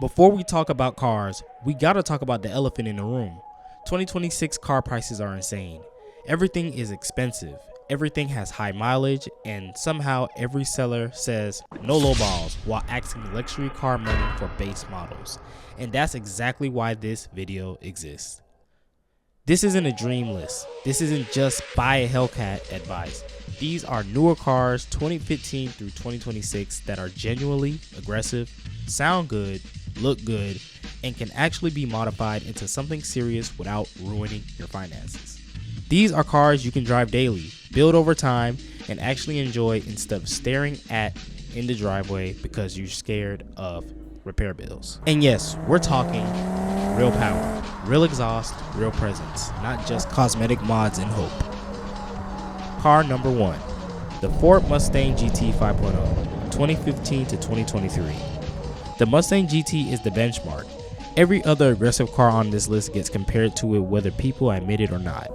Before we talk about cars, we gotta talk about the elephant in the room. 2026 car prices are insane. Everything is expensive, everything has high mileage, and somehow every seller says no low balls while asking luxury car money for base models. And that's exactly why this video exists. This isn't a dream list. This isn't just buy a Hellcat advice. These are newer cars 2015 through 2026 that are genuinely aggressive, sound good, look good, and can actually be modified into something serious without ruining your finances. These are cars you can drive daily, build over time, and actually enjoy instead of staring at in the driveway because you're scared of repair bills. And yes, we're talking real power, real exhaust, real presence, not just cosmetic mods and hope. Car number 1, the Ford Mustang GT 5.0, 2015 to 2023. The Mustang GT is the benchmark. Every other aggressive car on this list gets compared to it whether people admit it or not.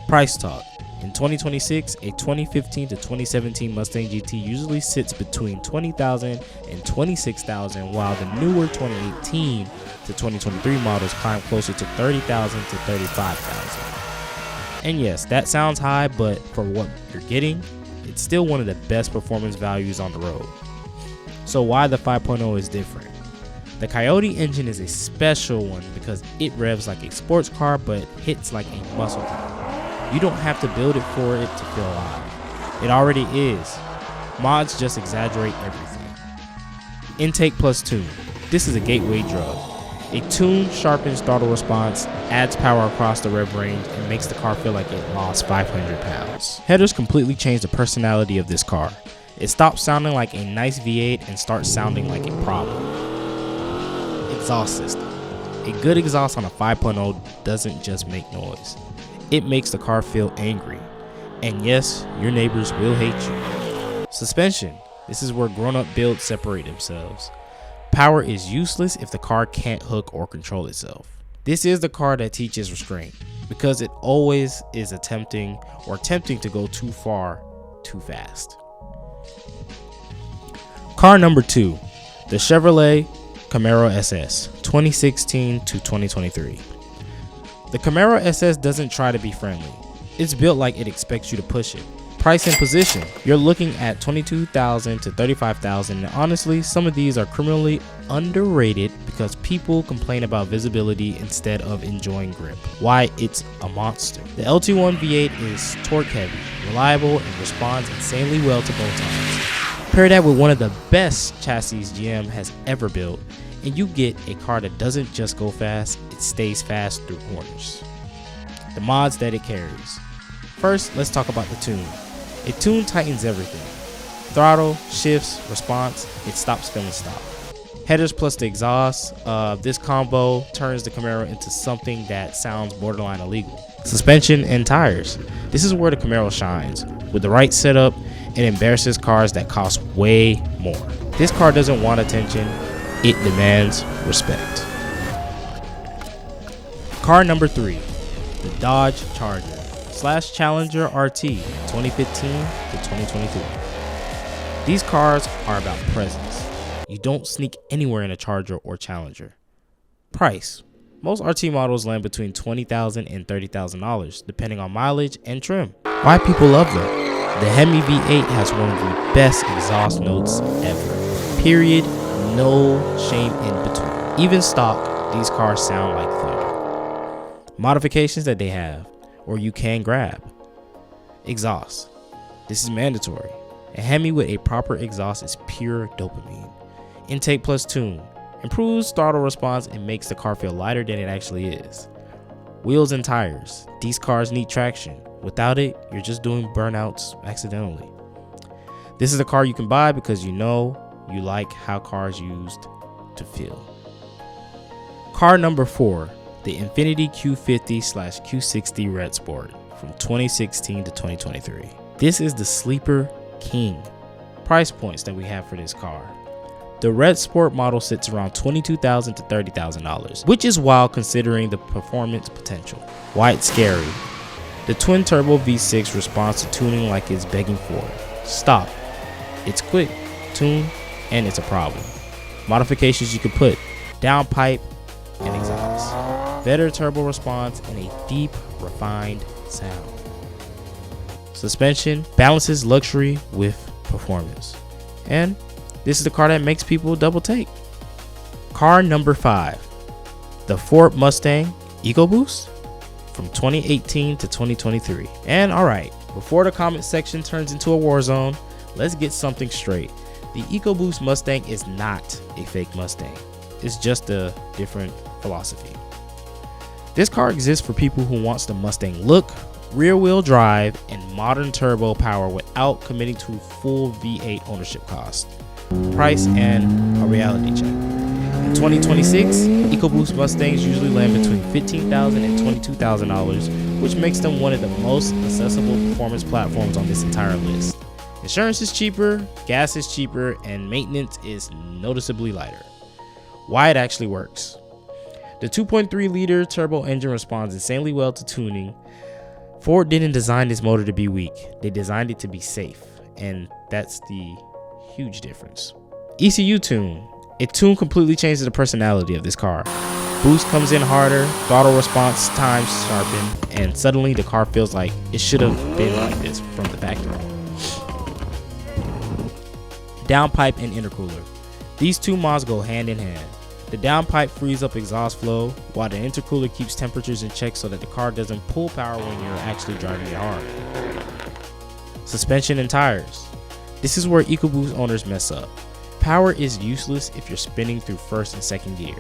Price talk. In 2026, a 2015 to 2017 Mustang GT usually sits between $20,000 and $26,000, while the newer 2018 to 2023 models climb closer to $30,000 to $35,000. And yes, that sounds high, but for what you're getting, it's still one of the best performance values on the road. So why the 5.0 is different? The Coyote engine is a special one because it revs like a sports car but hits like a muscle car. You don't have to build it for it to feel alive. It already is. Mods just exaggerate everything. Intake plus tune. This is a gateway drug. A tune sharpens throttle response, adds power across the rev range, and makes the car feel like it lost 500 pounds. Headers completely change the personality of this car. It stops sounding like a nice V8 and starts sounding like a problem. Exhaust system. A good exhaust on a 5.0 doesn't just make noise. It makes the car feel angry. And yes, your neighbors will hate you. Suspension. This is where grown-up builds separate themselves. Power is useless if the car can't hook or control itself. This is the car that teaches restraint because it always is attempting to go too far, too fast. Car number 2, the Chevrolet Camaro SS, 2016 to 2023. The Camaro SS doesn't try to be friendly. It's built like it expects you to push it. Price and position. You're looking at $22,000 to $35,000, and honestly, some of these are criminally underrated because people complain about visibility instead of enjoying grip. Why it's a monster. The LT1 V8 is torque heavy, reliable, and responds insanely well to both times. Pair that with one of the best chassis GM has ever built, and you get a car that doesn't just go fast, it stays fast through corners. The mods that it carries. First, let's talk about the tune. A tune tightens everything. Throttle, shifts, response, it stops feeling stop. Headers plus the exhaust, this combo turns the Camaro into something that sounds borderline illegal. Suspension and tires. This is where the Camaro shines. With the right setup, it embarrasses cars that cost way more. This car doesn't want attention, it demands respect. Car number 3, the Dodge Charger / Challenger RT 2015 to 2023. These cars are about presence. You don't sneak anywhere in a Charger or Challenger. Price. Most RT models land between $20,000 and $30,000 depending on mileage and trim. Why people love them? The Hemi V8 has one of the best exhaust notes ever. Period. No shame in between. Even stock, these cars sound like thunder. Modifications that they have, or you can grab. Exhaust. This is mandatory. A Hemi with a proper exhaust is pure dopamine. Intake plus tune. Improves throttle response and makes the car feel lighter than it actually is. Wheels and tires. These cars need traction. Without it, you're just doing burnouts accidentally. This is a car you can buy because you know you like how cars used to feel. Car number 4, the Infiniti Q50 / Q60 Red Sport from 2016 to 2023. This is the sleeper king. Price points that we have for this car. The Red Sport model sits around $22,000 to $30,000, which is wild considering the performance potential. Why it's scary. The twin turbo V6 responds to tuning like it's begging for it. Stop. It's quick, tune, and it's a problem. Modifications you could put. downpipe, and exhaust. Better turbo response and a deep, refined sound. Suspension balances luxury with performance. And this is the car that makes people double take. Car number 5, the Ford Mustang EcoBoost from 2018 to 2023. And alright, before the comment section turns into a war zone, let's get something straight. The EcoBoost Mustang is not a fake Mustang. It's just a different philosophy. This car exists for people who wants the Mustang look, rear-wheel drive, and modern turbo power without committing to full V8 ownership cost, price, and a reality check. In 2026, EcoBoost Mustangs usually land between $15,000 and $22,000, which makes them one of the most accessible performance platforms on this entire list. Insurance is cheaper, gas is cheaper, and maintenance is noticeably lighter. Why it actually works. The 2.3-liter turbo engine responds insanely well to tuning. Ford didn't design this motor to be weak. They designed it to be safe, and that's the huge difference. ECU tune. A tune completely changes the personality of this car. Boost comes in harder, throttle response times sharpen, and suddenly the car feels like it should have been like this from the factory. Downpipe and intercooler. These two mods go hand in hand. The downpipe frees up exhaust flow, while the intercooler keeps temperatures in check so that the car doesn't pull power when you're actually driving it hard. Suspension and tires. This is where EcoBoost owners mess up. Power is useless if you're spinning through first and second gear.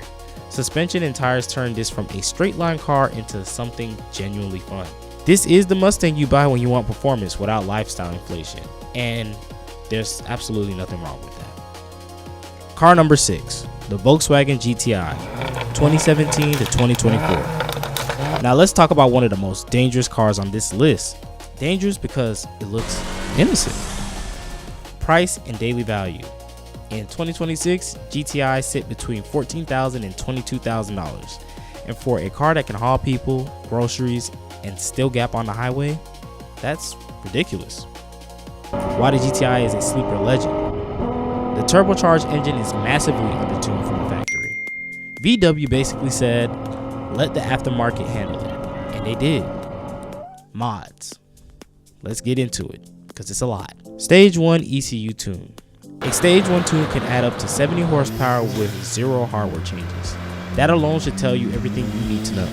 Suspension and tires turn this from a straight line car into something genuinely fun. This is the Mustang you buy when you want performance without lifestyle inflation, and there's absolutely nothing wrong with that. Car number 6, the Volkswagen GTI, 2017 to 2024. Now let's talk about one of the most dangerous cars on this list. Dangerous because it looks innocent. Price and daily value. In 2026, GTI sit between $14,000 and $22,000. And for a car that can haul people, groceries, and still gap on the highway, that's ridiculous. Why the GTI is a sleeper legend. The turbocharged engine is massively undertuned from the factory. VW basically said, let the aftermarket handle it, and they did. Mods. Let's get into it, because it's a lot. Stage 1 ECU tune. A stage 1 tune can add up to 70 horsepower with 0 hardware changes. That alone should tell you everything you need to know.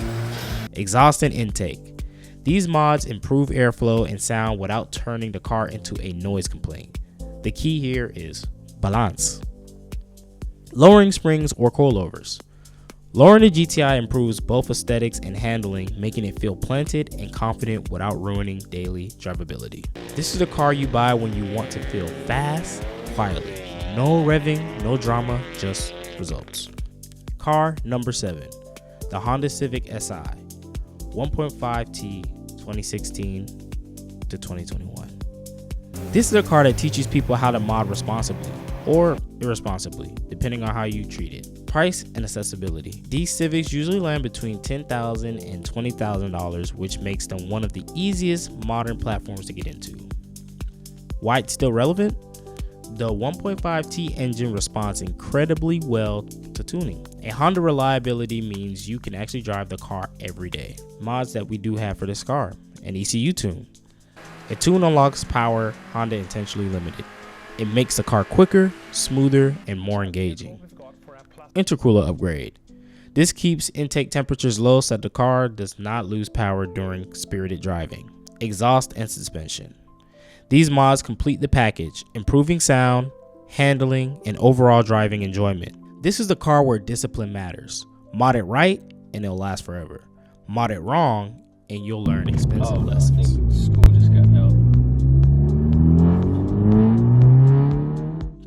Exhaust and intake. These mods improve airflow and sound without turning the car into a noise complaint. The key here is balance. Lowering springs or coilovers. Lowering the GTI improves both aesthetics and handling, making it feel planted and confident without ruining daily drivability. This is the car you buy when you want to feel fast, quietly. No revving, no drama, just results. Car number 7, the Honda Civic Si, 1.5T, 2016 to 2021. This is a car that teaches people how to mod responsibly or irresponsibly, depending on how you treat it. Price and accessibility. These Civics usually land between $10,000 and $20,000, which makes them one of the easiest modern platforms to get into. Why it's still relevant? The 1.5T engine responds incredibly well to tuning. A Honda reliability means you can actually drive the car every day. Mods that we do have for this car: an ECU tune. A tune unlocks power Honda intentionally limited. It makes the car quicker, smoother, and more engaging. Intercooler upgrade. This keeps intake temperatures low so that the car does not lose power during spirited driving. Exhaust and suspension. These mods complete the package, improving sound, handling, and overall driving enjoyment. This is the car where discipline matters. Mod it right, and it'll last forever. Mod it wrong, and you'll learn expensive lessons.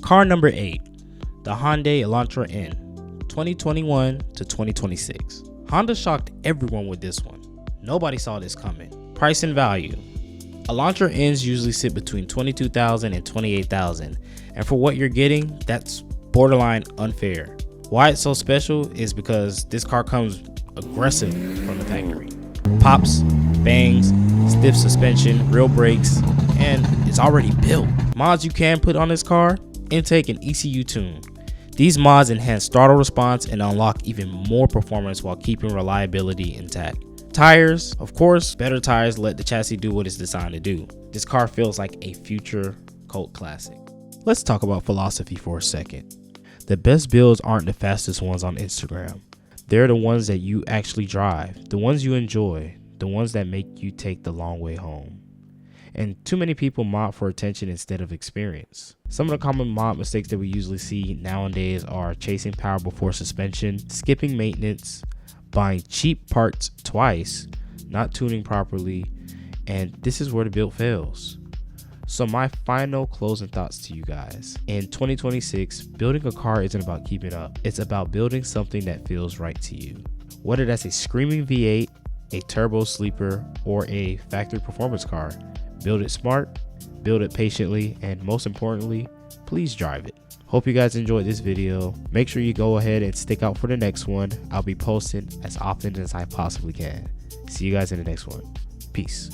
Car number 8, the Hyundai Elantra N, 2021 to 2026. Honda shocked everyone with this one. Nobody saw this coming. Price and value. Elantra Ns usually sit between $22,000 and $28,000, and for what you're getting, that's borderline unfair. Why it's so special is because this car comes aggressive from the factory. Pops, bangs, stiff suspension, real brakes, and it's already built. Mods you can put on this car: intake and ECU tune. These mods enhance throttle response and unlock even more performance while keeping reliability intact. Tires, of course, better tires let the chassis do what it's designed to do. This car feels like a future cult classic. Let's talk about philosophy for a second. The best builds aren't the fastest ones on Instagram. They're the ones that you actually drive, the ones you enjoy, the ones that make you take the long way home. And too many people mod for attention instead of experience. Some of the common mod mistakes that we usually see nowadays are chasing power before suspension, skipping maintenance, buying cheap parts twice, not tuning properly, and this is where the build fails. So my final closing thoughts to you guys. In 2026, building a car isn't about keeping up. It's about building something that feels right to you. Whether that's a screaming V8, a turbo sleeper, or a factory performance car, build it smart, build it patiently, and most importantly, please drive it. Hope you guys enjoyed this video. Make sure you go ahead and stick out for the next one. I'll be posting as often as I possibly can. See you guys in the next one. Peace.